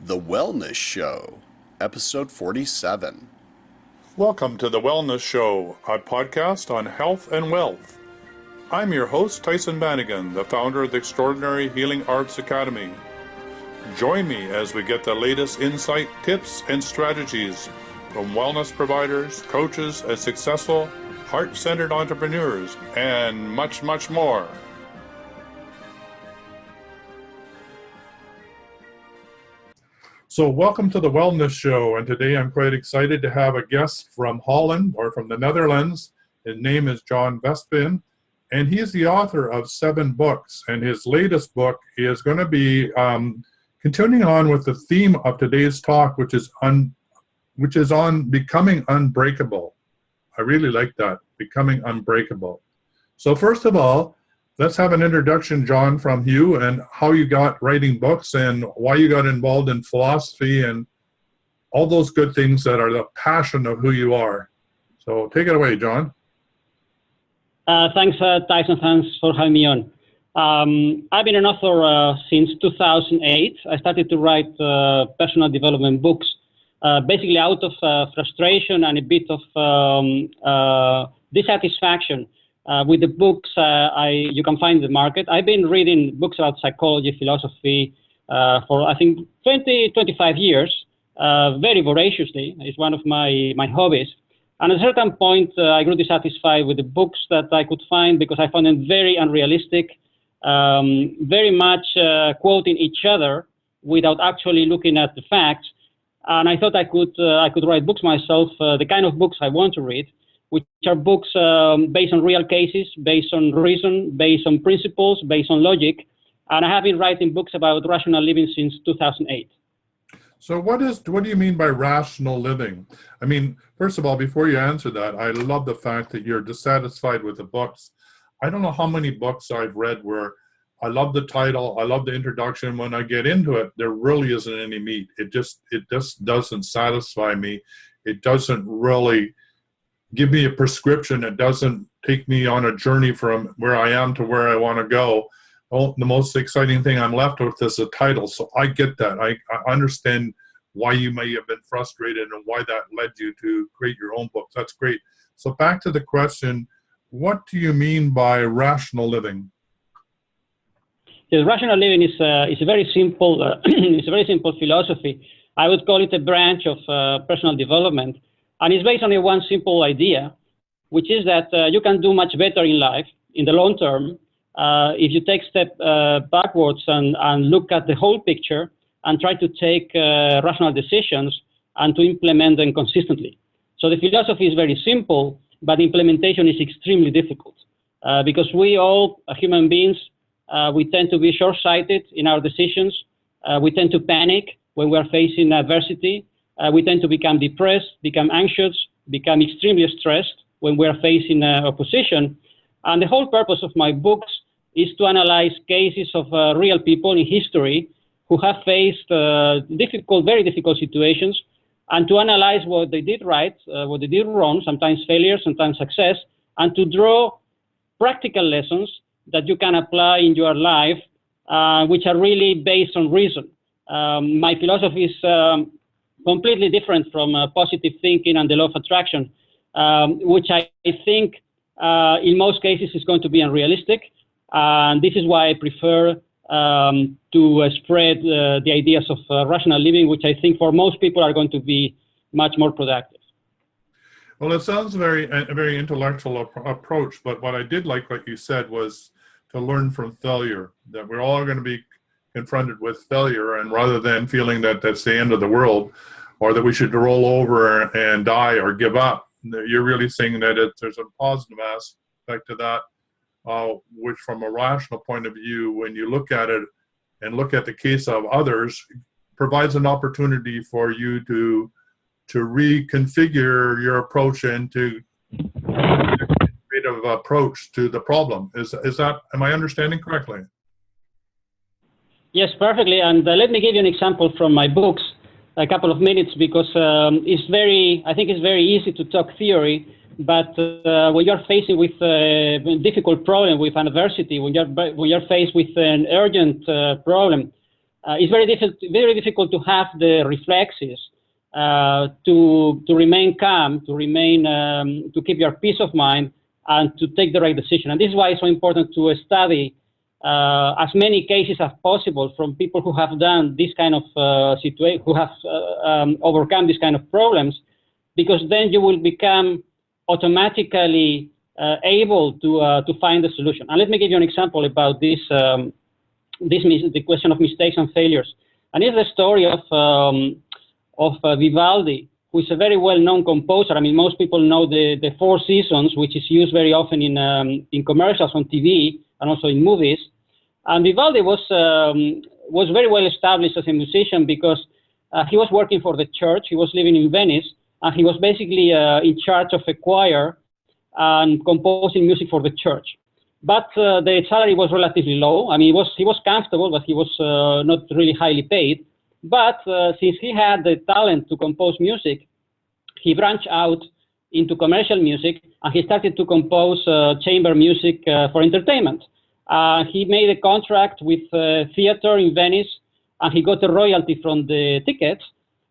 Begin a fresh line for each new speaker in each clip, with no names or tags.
The Wellness Show, episode 47.
Welcome to The Wellness Show, a podcast on health and wealth. I'm your host, Tyson Bannigan, the founder of the Extraordinary Healing Arts Academy. Join me as we get the latest insight, tips, and strategies from wellness providers, coaches, and successful, heart-centered entrepreneurs, and much, much more. So welcome to the Wellness Show, and today I'm quite excited to have a guest from Holland, or from the Netherlands. His name is John Vespasian, and he is the author of 7 books, and his latest book is going to be continuing on with the theme of today's talk, which is on becoming unbreakable. I really like that, becoming unbreakable. So first of all, let's have an introduction, John, from you and how you got writing books and why you got involved in philosophy and all those good things that are the passion of who you are. So take it away, John.
Thanks, Tyson. Thanks for having me on. I've been an author since 2008. I started to write personal development books, basically out of frustration and a bit of dissatisfaction with the books you can find in the market. I've been reading books about psychology, philosophy for, I think, 20, 25 years, very voraciously. It's one of my hobbies. And at a certain point, I grew dissatisfied with the books that I could find because I found them very unrealistic, very much quoting each other without actually looking at the facts. And I thought I could write books myself, the kind of books I want to read, which are books based on real cases, based on reason, based on principles, based on logic. And I have been writing books about rational living since 2008.
So what do you mean by rational living? I mean, first of all, before you answer that, I love the fact that you're dissatisfied with the books. I don't know how many books I've read where I love the title, I love the introduction. When I get into it, there really isn't any meat. It just doesn't satisfy me. It doesn't really give me a prescription. It doesn't take me on a journey from where I am to where I want to go. Well, the most exciting thing I'm left with is a title. So I get that. I understand why you may have been frustrated and why that led you to create your own books. That's great. So back to the question, what do you mean by rational living?
Yes, rational living is a very simple it's a very simple philosophy. I would call it a branch of personal development. And it's based on one simple idea, which is that you can do much better in life in the long term if you take a step backwards and look at the whole picture and try to take rational decisions and to implement them consistently. So the philosophy is very simple, but implementation is extremely difficult because we all, human beings, we tend to be short-sighted in our decisions. We tend to panic when we are facing adversity. We tend to become depressed, become anxious, become extremely stressed when we are facing opposition. And the whole purpose of my books is to analyze cases of real people in history who have faced very difficult situations, and to analyze what they did right, what they did wrong, sometimes failure, sometimes success, and to draw practical lessons that you can apply in your life, which are really based on reason. My philosophy is completely different from positive thinking and the law of attraction, which I think in most cases is going to be unrealistic. And this is why I prefer to spread the ideas of rational living, which I think for most people are going to be much more productive.
Well, it sounds a very intellectual approach, but what I did like what you said was to learn from failure, that we're all going to be confronted with failure, and rather than feeling that that's the end of the world or that we should roll over and die or give up, you're really saying that there's a positive aspect to that, which from a rational point of view, when you look at it and look at the case of others, provides an opportunity for you to reconfigure your approach and to creative approach to the problem. Is that, am I understanding correctly?
Yes, perfectly. And let me give you an example from my books, a couple of minutes, because I think it's very easy to talk theory, but when you're facing with a difficult problem, with an adversity, when you're faced with an urgent problem, it's very difficult to have the reflexes to remain calm, to keep your peace of mind, and to take the right decision. And this is why it's so important to study as many cases as possible from people who have done this kind of situation, who have overcome this kind of problems, because then you will become automatically able to find a solution. And let me give you an example about this, the question of mistakes and failures. And it's the story of Vivaldi, who is a very well-known composer. I mean, most people know the Four Seasons, which is used very often in commercials on TV and also in movies. And Vivaldi was very well established as a musician because he was working for the church. He was living in Venice, and he was basically in charge of a choir and composing music for the church. But the salary was relatively low. I mean, he was comfortable, but he was not really highly paid. But since he had the talent to compose music, he branched out into commercial music, and he started to compose chamber music for entertainment. He made a contract with a theater in Venice, and he got a royalty from the tickets,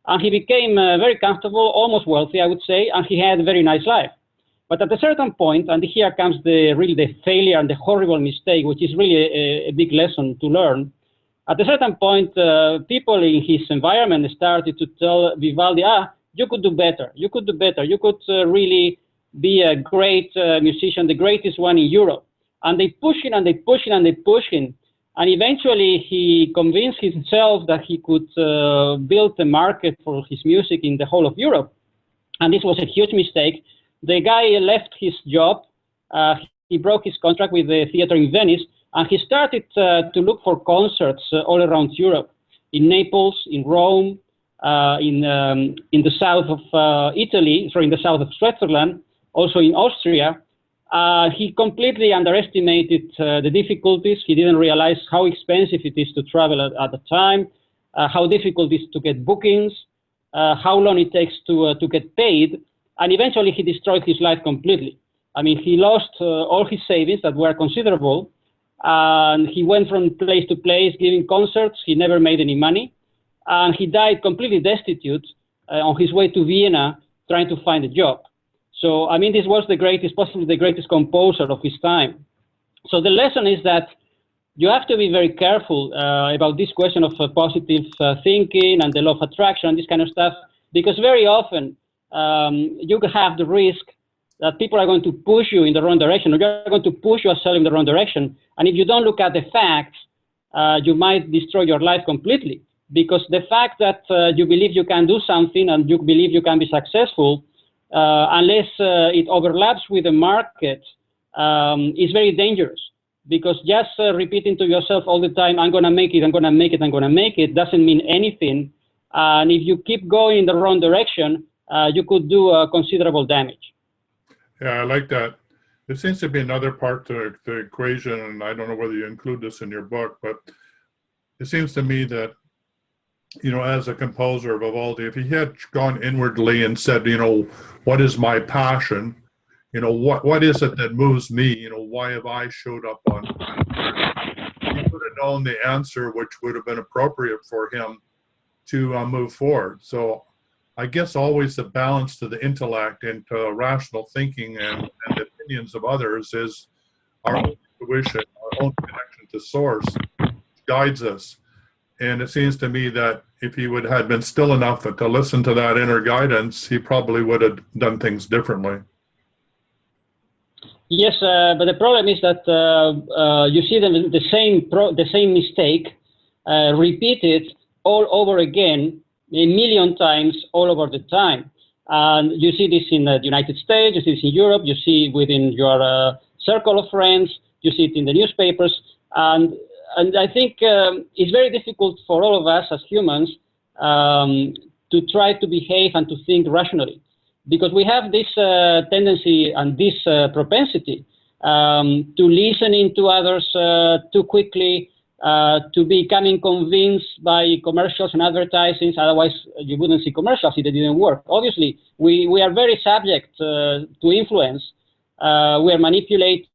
and he became very comfortable, almost wealthy, I would say, and he had a very nice life. But at a certain point, and here comes the failure and the horrible mistake, which is really a big lesson to learn. At a certain point, people in his environment started to tell Vivaldi, you could do better, you could do better, you could really be a great musician, the greatest one in Europe. And they push him, and they push him, and they push him. And eventually he convinced himself that he could build a market for his music in the whole of Europe. And this was a huge mistake. The guy left his job, he broke his contract with the theater in Venice, and he started to look for concerts all around Europe, in Naples, in Rome, in the south of Italy, sorry, in the south of Switzerland, also in Austria. He completely underestimated the difficulties. He didn't realize how expensive it is to travel at the time, how difficult it is to get bookings, how long it takes to get paid, and eventually he destroyed his life completely. I mean, he lost all his savings that were considerable, and he went from place to place giving concerts. He never made any money, and he died completely destitute on his way to Vienna trying to find a job. So, I mean, this was possibly the greatest composer of his time. So the lesson is that you have to be very careful about this question of positive thinking and the law of attraction and this kind of stuff, because very often you have the risk that people are going to push you in the wrong direction, or you're going to push yourself in the wrong direction. And if you don't look at the facts, you might destroy your life completely, because the fact that you believe you can do something and you believe you can be successful, unless it overlaps with the market, is very dangerous, because just repeating to yourself all the time, I'm going to make it, I'm going to make it, I'm going to make it, doesn't mean anything. And if you keep going in the wrong direction, you could do considerable damage.
Yeah, I like that. There seems to be another part to the equation, and I don't know whether you include this in your book, but it seems to me that, you know, as a composer of Vivaldi, if he had gone inwardly and said, you know, what is my passion? You know, what is it that moves me? You know, why have I showed up on time? He would have known the answer, which would have been appropriate for him to move forward. So I guess always the balance to the intellect and to rational thinking and the opinions of others is our own intuition, our own connection to source guides us. And it seems to me that if he had been still enough to listen to that inner guidance, he probably would have done things differently. Yes,
but the problem is that you see the same mistake repeated all over again, a million times all over the time. And you see this in the United States, you see this in Europe, you see within your circle of friends, you see it in the newspapers. And I think it's very difficult for all of us as humans to try to behave and to think rationally, because we have this tendency and this propensity to listening to others too quickly, to becoming convinced by commercials and advertisings. Otherwise, you wouldn't see commercials if they didn't work. Obviously, we are very subject to influence. We are manipulated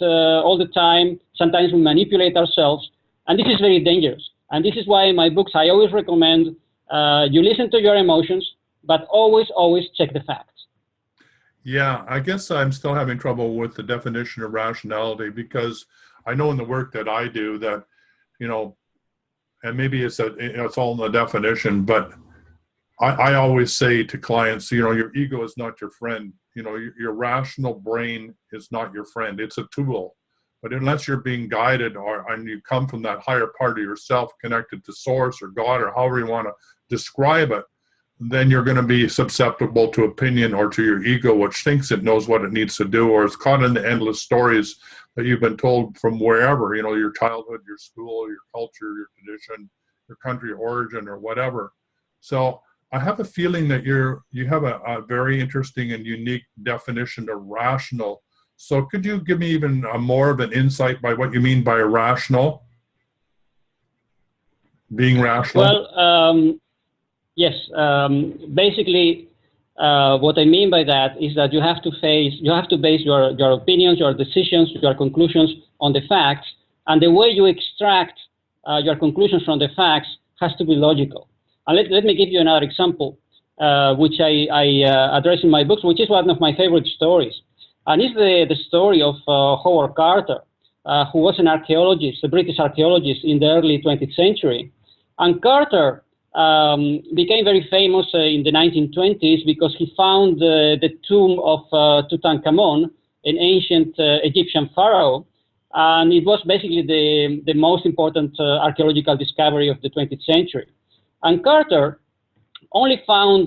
all the time. Sometimes we manipulate ourselves, and this is very dangerous. And this is why in my books I always recommend you listen to your emotions, but always, always check the facts.
Yeah, I guess I'm still having trouble with the definition of rationality, because I know in the work that I do that, you know, and maybe it's all in the definition, but I always say to clients, you know, your ego is not your friend. You know, your rational brain is not your friend. It's a tool. But unless you're being guided and you come from that higher part of yourself connected to source or God or however you want to describe it, then you're going to be susceptible to opinion or to your ego, which thinks it knows what it needs to do, or it's caught in the endless stories that you've been told from wherever, you know, your childhood, your school, your culture, your tradition, your country of origin, or whatever. So I have a feeling that you have a very interesting and unique definition of rational. So could you give me even more of an insight by what you mean by rational? Being rational?
Well, yes. Basically, what I mean by that is that you have to base your opinions, your decisions, your conclusions on the facts, and the way you extract your conclusions from the facts has to be logical. And let me give you another example, which I address in my books, which is one of my favorite stories. And it's the story of Howard Carter, who was an archaeologist, a British archaeologist in the early 20th century. And Carter became very famous in the 1920s because he found the tomb of Tutankhamun, an ancient Egyptian pharaoh. And it was basically the most important archaeological discovery of the 20th century. And Carter only found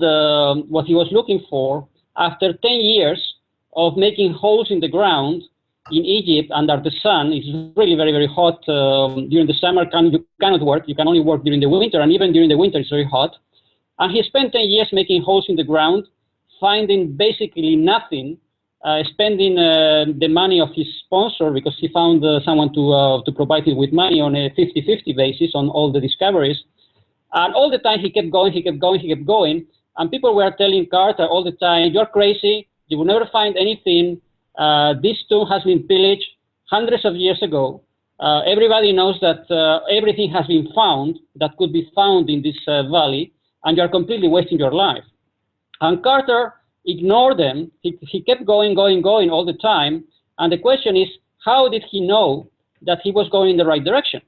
what he was looking for after 10 years of making holes in the ground in Egypt under the sun. It's really very, very hot during the summer. You cannot work. You can only work during the winter, and even during the winter it's very hot. And he spent 10 years making holes in the ground, finding basically nothing, spending the money of his sponsor because he found someone to provide him with money on a 50-50 basis on all the discoveries. And all the time he kept going, he kept going, he kept going. And people were telling Carter all the time, "You're crazy. You will never find anything. This tomb has been pillaged hundreds of years ago. Everybody knows that everything has been found that could be found in this valley, and you're completely wasting your life." And Carter ignored them. He kept going, going, going all the time. And the question is, how did he know that he was going in the right direction?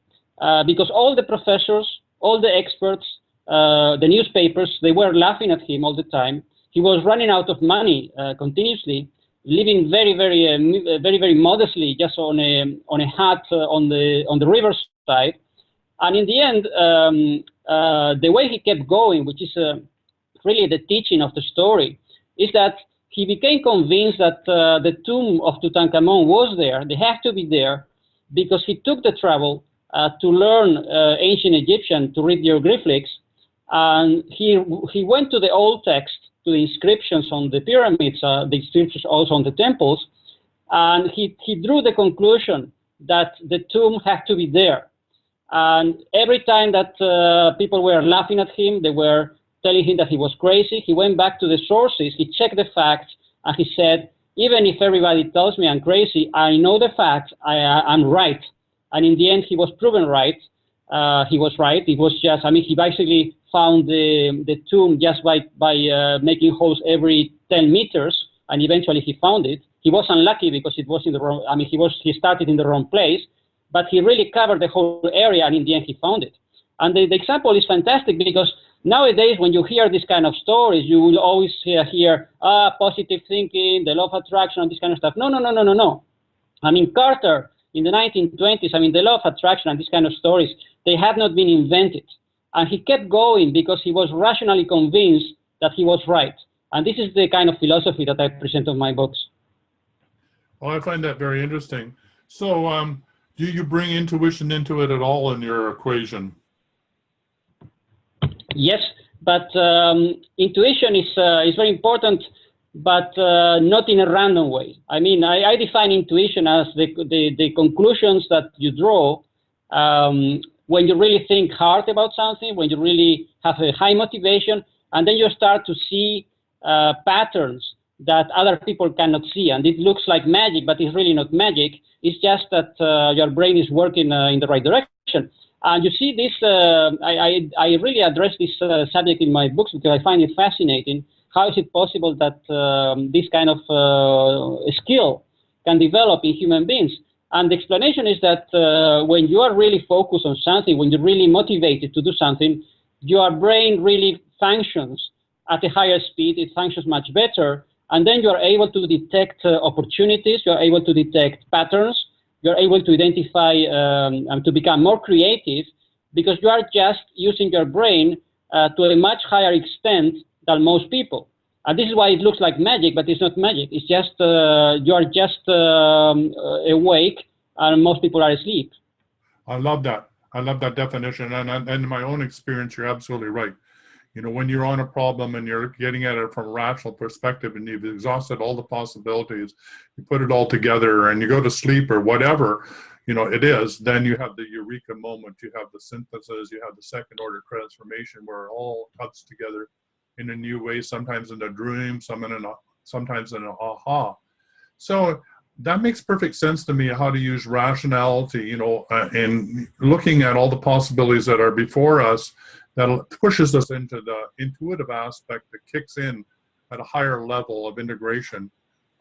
Because all the professors, all the experts, the newspapers, they were laughing at him all the time. He was running out of money continuously, living very, very modestly, just on a hut on the riverside. And in the end, the way he kept going, which is really the teaching of the story, is that he became convinced that the tomb of Tutankhamun was there. They have to be there because he took the trouble to learn ancient Egyptian, to read hieroglyphics, and he went to the old text, to the inscriptions on the pyramids, the inscriptions also on the temples, and he drew the conclusion that the tomb had to be there. And every time that people were laughing at him, they were telling him that he was crazy, he went back to the sources, he checked the facts, and he said, even if everybody tells me I'm crazy, I know the facts, I'm right. And in the end, he was proven right. He was right. It was just, he basically found the tomb just by making holes every 10 meters, and eventually he found it. He was unlucky because it was in the wrong, he started in the wrong place, but he really covered the whole area, and in the end, he found it. And the example is fantastic because nowadays, when you hear this kind of stories, you will always hear positive thinking, the law of attraction, and this kind of stuff. No. Carter, in the 1920s, the law of attraction and these kind of stories, they had not been invented. And he kept going because he was rationally convinced that he was right. And this is the kind of philosophy that I present in my books.
Well, I find that very interesting. So do you bring intuition into it at all in your equation?
Yes, but intuition is very important, but not in a random way. I define intuition as the conclusions that you draw when you really think hard about something, when you really have a high motivation, and then you start to see patterns that other people cannot see. And it looks like magic, but it's really not magic. It's just that your brain is working in the right direction. And you see this, I really address this subject in my books because I find it fascinating. How is it possible that this kind of skill can develop in human beings? And the explanation is that when you are really focused on something, when you're really motivated to do something, your brain really functions at a higher speed, it functions much better, and then you are able to detect opportunities, you are able to detect patterns, you're able to identify and to become more creative because you are just using your brain to a much higher extent than most people. And this is why it looks like magic, but it's not magic. It's just you are just awake and most people are asleep.
I love that. I love that definition. And in my own experience, you're absolutely right. You know, when you're on a problem and you're getting at it from a rational perspective and you've exhausted all the possibilities, you put it all together and you go to sleep or whatever, you know, it is, then you have the eureka moment, you have the synthesis, you have the second order transformation where it all cuts together in a new way, sometimes in a dream, sometimes in an aha. So that makes perfect sense to me, how to use rationality, you know, in looking at all the possibilities that are before us, that pushes us into the intuitive aspect that kicks in at a higher level of integration.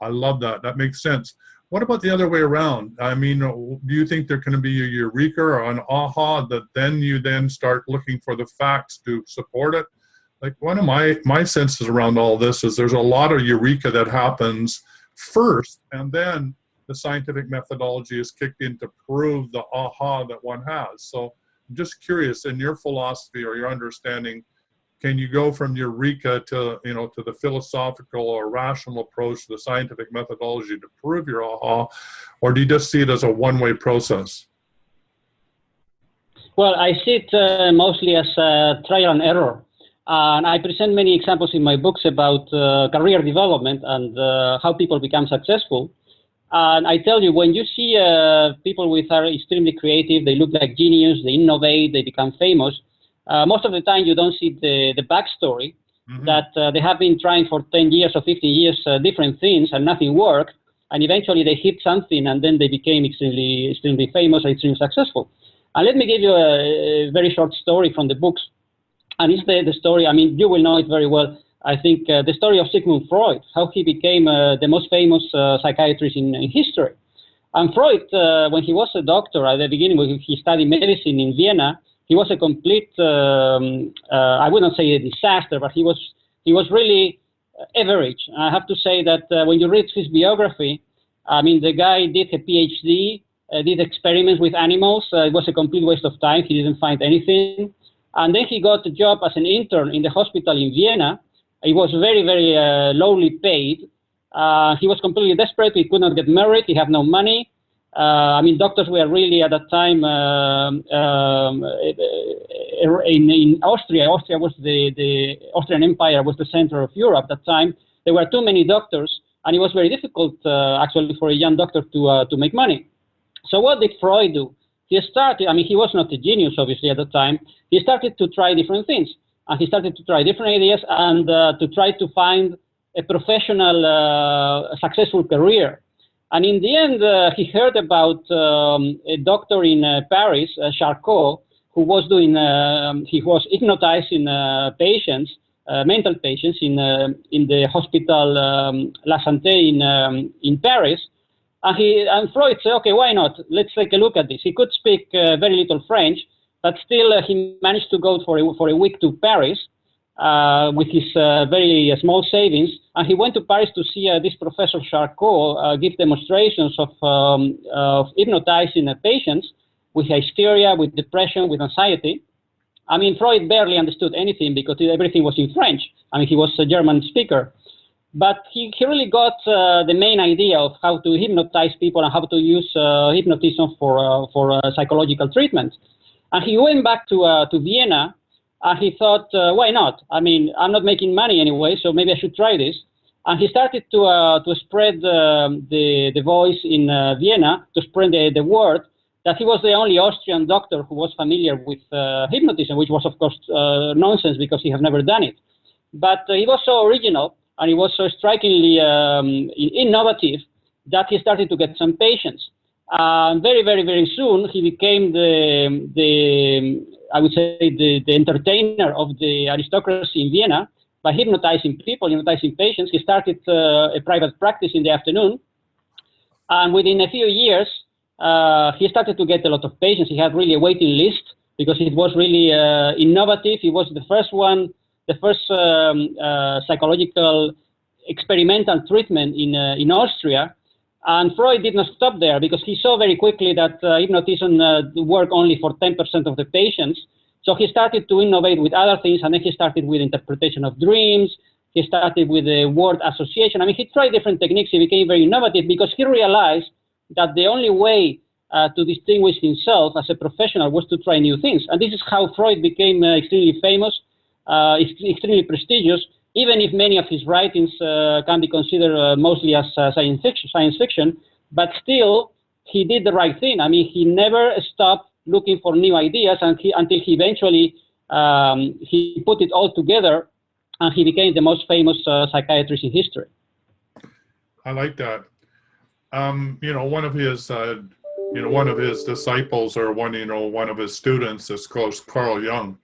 I love that. That makes sense. What about the other way around? I mean, do you think there can be a eureka or an aha that then you then start looking for the facts to support it? Like one of my senses around all this is there's a lot of eureka that happens first, and then the scientific methodology is kicked in to prove the aha that one has. So I'm just curious, in your philosophy or your understanding, can you go from eureka to, you know, to the philosophical or rational approach to the scientific methodology to prove your aha, or do you just see it as a one-way process?
Well, I see it mostly as trial and error. And I present many examples in my books about career development and how people become successful. And I tell you, when you see people who are extremely creative, they look like genius, they innovate, they become famous, most of the time you don't see the backstory, that they have been trying for 10 years or 15 years different things and nothing worked, and eventually they hit something and then they became extremely famous and extremely successful. And let me give you a very short story from the books. And it's the story, I mean, you will know it very well. I think the story of Sigmund Freud, how he became the most famous psychiatrist in history. And Freud, when he was a doctor at the beginning, when he studied medicine in Vienna, he was a complete, I wouldn't say a disaster, but he was really average. I have to say that when you read his biography, I mean, the guy did a PhD, did experiments with animals. It was a complete waste of time. He didn't find anything. And then he got a job as an intern in the hospital in Vienna. He was very, very lowly paid. He was completely desperate. He could not get married. He had no money. I mean, doctors were really at that time in Austria. Austria was the Austrian Empire was the center of Europe at that time. There were too many doctors, and it was very difficult actually for a young doctor to make money. So what did Freud do? He started, I mean, he was not a genius, obviously, at the time. He started to try different things. And he started to try different ideas and to try to find a professional, successful career. And in the end, he heard about a doctor in Paris, Charcot, who was doing, he was hypnotizing patients, mental patients in the hospital La Santé in Paris. And Freud said, okay, why not? Let's take a look at this. He could speak very little French, but still he managed to go for a week to Paris with his very small savings. And he went to Paris to see this Professor Charcot give demonstrations of hypnotizing patients with hysteria, with depression, with anxiety. I mean, Freud barely understood anything because everything was in French. I mean, he was a German speaker. But he really got the main idea of how to hypnotize people and how to use hypnotism for psychological treatment. And he went back to Vienna, and he thought, why not? I mean, I'm not making money anyway, so maybe I should try this. And he started to spread the voice in Vienna, to spread the word that he was the only Austrian doctor who was familiar with hypnotism, which was, of course, nonsense because he had never done it. But he was so original, and he was so strikingly innovative that he started to get some patients. Very, very, very soon, he became I would say, the entertainer of the aristocracy in Vienna by hypnotizing people, hypnotizing patients. He started a private practice in the afternoon. And within a few years, he started to get a lot of patients. He had really a waiting list because it was really innovative. He was the first one, the first psychological experimental treatment in Austria. And Freud did not stop there because he saw very quickly that hypnotism worked only for 10% of the patients. So he started to innovate with other things, and then he started with interpretation of dreams. He started with the word association. I mean, he tried different techniques. He became very innovative because he realized that the only way to distinguish himself as a professional was to try new things. And this is how Freud became extremely famous, extremely prestigious, even if many of his writings can be considered mostly as science fiction, but still, he did the right thing. I mean, he never stopped looking for new ideas until he eventually he put it all together, and he became the most famous psychiatrist in history.
I like that. One of his disciples, or one of his students, is called Carl Jung.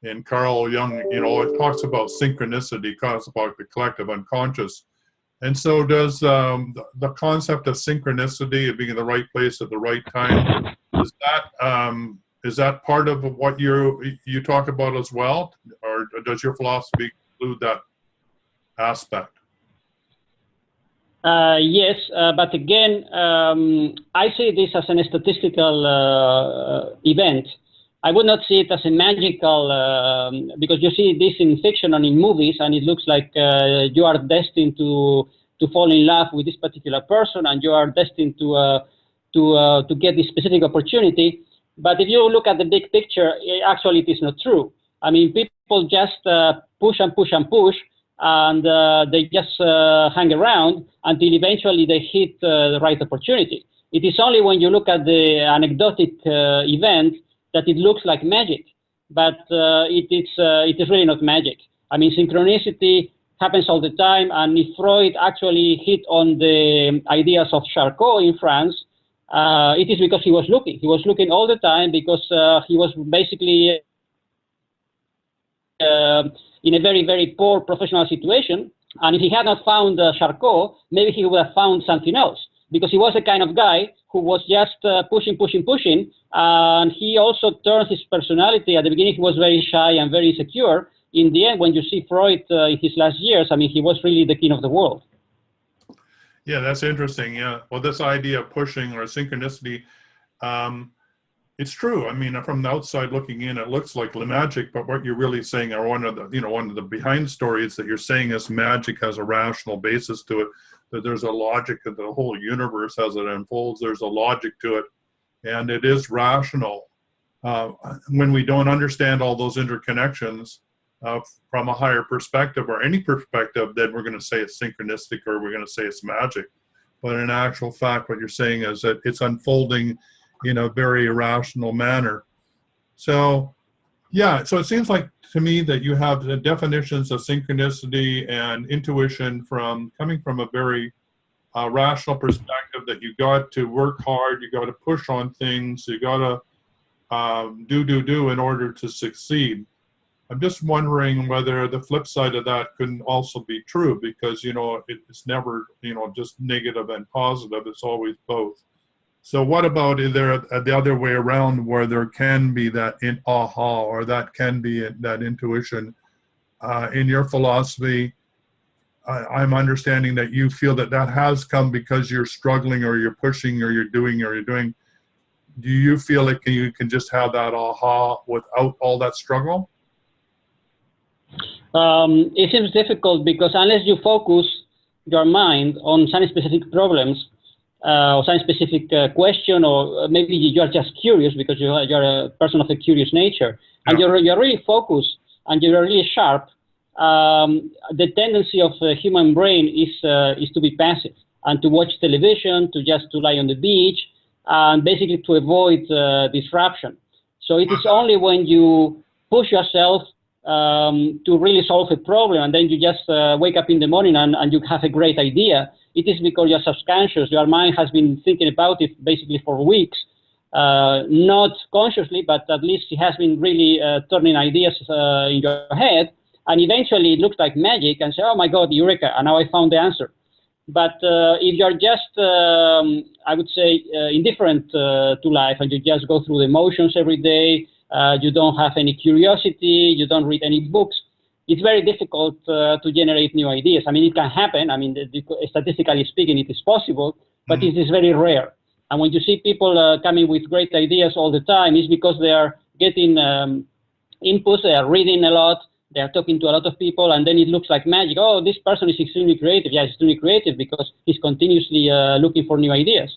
And Carl Jung, it talks about synchronicity, talks about the collective unconscious. And so does the concept of synchronicity, of being in the right place at the right time, is that part of what you talk about as well? Or does your philosophy include that aspect?
Yes, but again, I see this as a statistical event. I would not see it as a magical, because you see this in fiction and in movies, and it looks like you are destined to fall in love with this particular person, and you are destined to get this specific opportunity. But if you look at the big picture, actually it is not true. I mean, people just push and push and push, and they just hang around until eventually they hit the right opportunity. It is only when you look at the anecdotic event that it looks like magic, but it is really not magic. I mean, synchronicity happens all the time, and if Freud actually hit on the ideas of Charcot in France, it is because he was looking. He was looking all the time because he was basically in a very, very poor professional situation, and if he had not found Charcot, maybe he would have found something else, because he was the kind of guy who was just pushing, and he also turned his personality. At the beginning, he was very shy and very insecure. In the end, when you see Freud in his last years, I mean, he was really the king of the world.
Yeah, that's interesting. Yeah, well, this idea of pushing or synchronicity, it's true. I mean, from the outside looking in, it looks like magic, but what you're really saying, or one of the behind stories that you're saying is magic has a rational basis to it. That there's a logic of the whole universe as it unfolds. There's a logic to it, and it is rational. When we don't understand all those interconnections from a higher perspective, or any perspective, then we're going to say it's synchronistic, or we're going to say it's magic. But in actual fact, what you're saying is that it's unfolding in a very irrational manner. So, yeah, so it seems like to me that you have the definitions of synchronicity and intuition coming from a very rational perspective, that you got to work hard, you got to push on things, you got to do in order to succeed. I'm just wondering whether the flip side of that couldn't also be true, because, it's never, just negative and positive. It's always both. So what about there the other way around, where there can be that aha, or that can be that intuition? In your philosophy, I'm understanding that you feel that has come because you're struggling, or you're pushing, or you're doing. Do you feel like you can just have that aha without all that struggle?
It seems difficult, because unless you focus your mind on some specific problems, or some specific question, or maybe you're just curious because you're a person of a curious nature, and you're really focused and you're really sharp, the tendency of the human brain is to be passive and to watch television, to lie on the beach, and basically to avoid disruption. So it is only when you push yourself to really solve a problem, and then you just wake up in the morning and you have a great idea. It is because you're subconscious. Your mind has been thinking about it basically for weeks, not consciously, but at least it has been really turning ideas in your head, and eventually it looks like magic and say, oh my God, eureka, and now I found the answer. But if you're just, I would say, indifferent to life, and you just go through the motions every day, you don't have any curiosity, you don't read any books, it's very difficult to generate new ideas. I mean, it can happen. I mean, statistically speaking, it is possible, but it is very rare. And when you see people coming with great ideas all the time, it's because they are getting inputs, they are reading a lot, they are talking to a lot of people, and then it looks like magic. Oh, this person is extremely creative. Yeah, he's extremely creative because he's continuously looking for new ideas.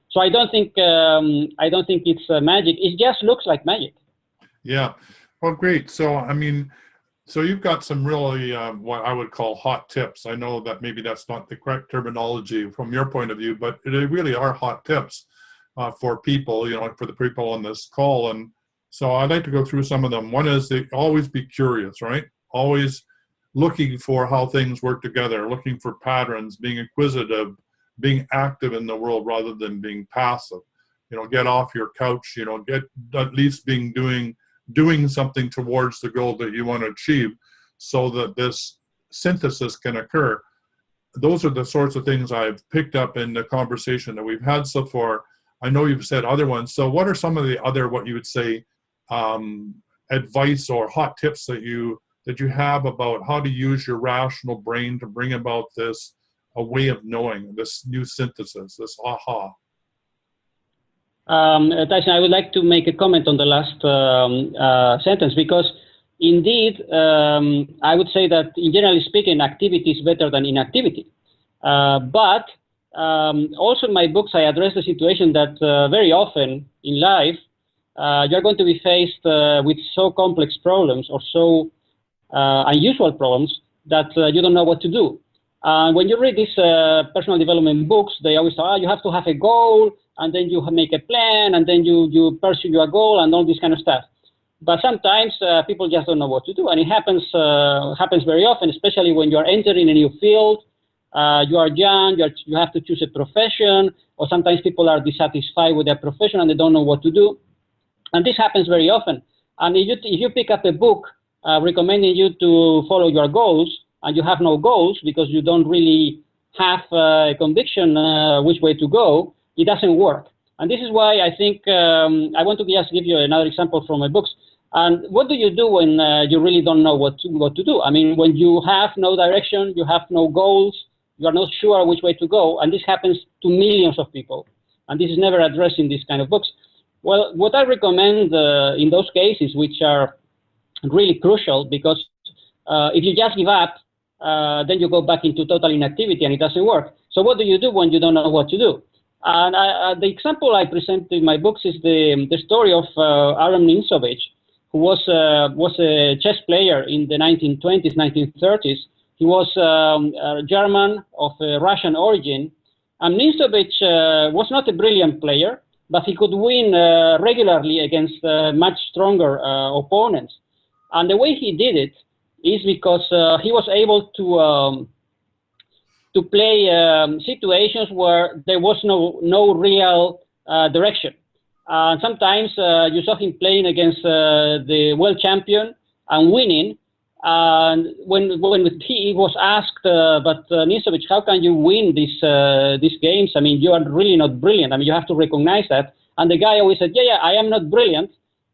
So I don't think it's magic. It just looks like magic.
Yeah. Well, great. So, I mean, so you've got some really what I would call hot tips. I know that maybe that's not the correct terminology from your point of view, but they really are hot tips for people, you know, for the people on this call. And so I'd like to go through some of them. One is to always be curious, right? Always looking for how things work together, looking for patterns, being inquisitive, being active in the world rather than being passive. You know, get off your couch, you know, get at least doing something towards the goal that you want to achieve so that this synthesis can occur. Those are the sorts of things I've picked up in the conversation that we've had so far. I know you've said other ones. So what are some of the other, what you would say, advice or hot tips that you have about how to use your rational brain to bring about this, a way of knowing, this new synthesis, this aha?
Tyson, I would like to make a comment on the last sentence, because indeed, I would say that, in generally speaking, activity is better than inactivity. But also in my books, I address the situation that very often in life, you're going to be faced with so complex problems or so unusual problems that you don't know what to do. When you read these personal development books, they always say, you have to have a goal, and then you make a plan, and then you pursue your goal, and all this kind of stuff. But sometimes people just don't know what to do, and it happens very often, especially when you are entering a new field. You are young, you have to choose a profession, or sometimes people are dissatisfied with their profession and they don't know what to do. And this happens very often. And if you pick up a book recommending you to follow your goals, and you have no goals because you don't really have a conviction which way to go, it doesn't work. And this is why I think I want to just give you another example from my books. And what do you do when you really don't know what to do? I mean, when you have no direction, you have no goals, you are not sure which way to go, and this happens to millions of people. And this is never addressed in these kind of books. Well, what I recommend in those cases, which are really crucial, because if you just give up, then you go back into total inactivity and it doesn't work. So what do you do when you don't know what to do? And the example I present in my books is the story of Aaron Nimzowitsch, who was a chess player in the 1920s, 1930s. He was German of Russian origin. And Nimzowitsch was not a brilliant player, but he could win regularly against much stronger opponents. And the way he did it is because he was able to play situations where there was no real direction. Sometimes you saw him playing against the world champion and winning. And when he was asked, but Nimzowitsch, how can you win these games? I mean, you are really not brilliant. I mean, you have to recognize that. And the guy always said, yeah, I am not brilliant,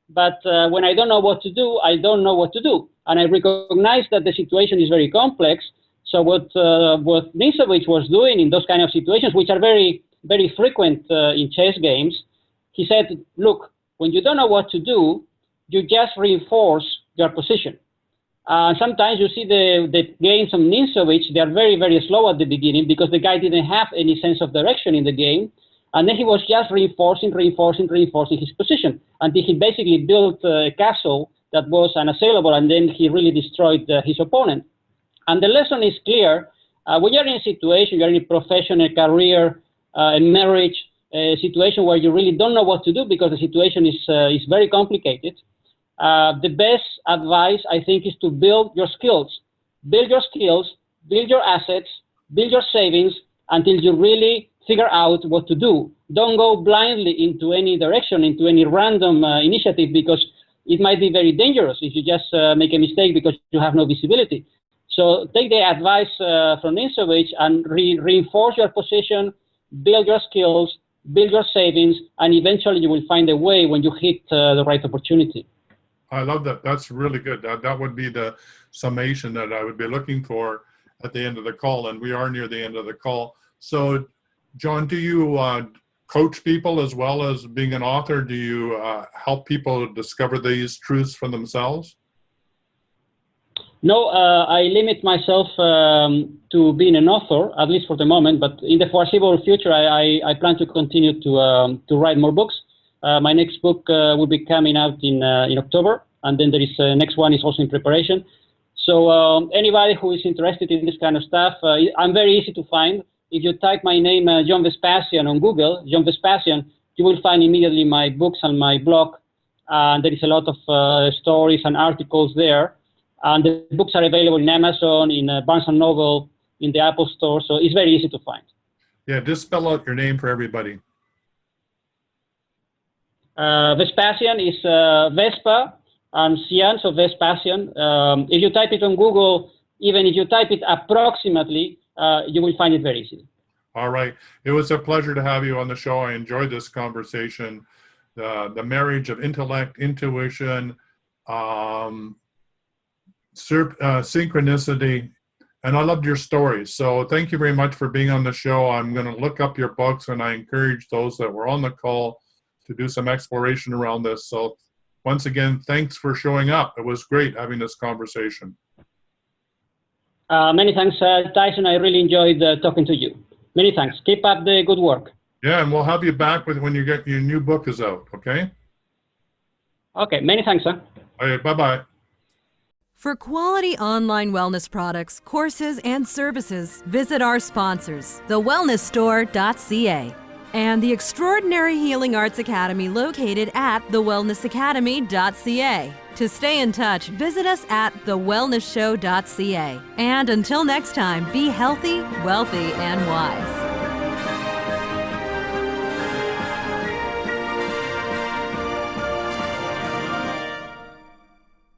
but when I don't know what to do, I don't know what to do. And I recognize that the situation is very complex. So what Nimzowitsch was doing in those kind of situations, which are very, very frequent in chess games, he said, look, when you don't know what to do, you just reinforce your position. Sometimes you see the games of Nimzowitsch, they are very, very slow at the beginning because the guy didn't have any sense of direction in the game. And then he was just reinforcing his position. Until he basically built a castle that was unassailable, and then he really destroyed his opponent. And the lesson is clear. When you're in a situation, you're in a profession, a career, a marriage, a situation where you really don't know what to do because the situation is very complicated, The best advice, I think, is to build your skills. Build your skills, build your assets, build your savings until you really figure out what to do. Don't go blindly into any direction, into any random initiative, because it might be very dangerous if you just make a mistake because you have no visibility. So take the advice from Insovich and reinforce your position, build your skills, build your savings, and eventually you will find a way when you hit the right opportunity.
I love that. That's really good. That would be the summation that I would be looking for at the end of the call, and we are near the end of the call. So, John, do you coach people as well as being an author? Do you help people discover these truths for themselves?
No, I limit myself to being an author, at least for the moment, but in the foreseeable future, I plan to continue to write more books. My next book will be coming out in October, and then there is next one is also in preparation. So anybody who is interested in this kind of stuff, I'm very easy to find. If you type my name, John Vespasian, on Google, John Vespasian, you will find immediately my books and my blog. There is a lot of stories and articles there. And the books are available in Amazon, in Barnes & Noble, in the Apple Store. So it's very easy to find. Yeah,
just spell out your name for everybody.
Vespasian is Vespa and Cian, so Vespasian. If you type it on Google, even if you type it approximately, you will find it very easy.
All right. It was a pleasure to have you on the show. I enjoyed this conversation. The marriage of intellect, intuition, synchronicity, and I loved your stories. So thank you very much for being on the show. I'm going to look up your books, and I encourage those that were on the call to do some exploration around this. So once again, thanks for showing up. It was great having this conversation.
Many thanks, Tyson. I really enjoyed talking to you. Many thanks. Keep up the good work.
Yeah, and we'll have you back when you get your new book is out, okay?
Okay, many thanks, sir.
All right, bye-bye.
For quality online wellness products, courses, and services, visit our sponsors, thewellnessstore.ca and the Extraordinary Healing Arts Academy located at thewellnessacademy.ca. To stay in touch, visit us at thewellnessshow.ca. And until next time, be healthy, wealthy, and wise.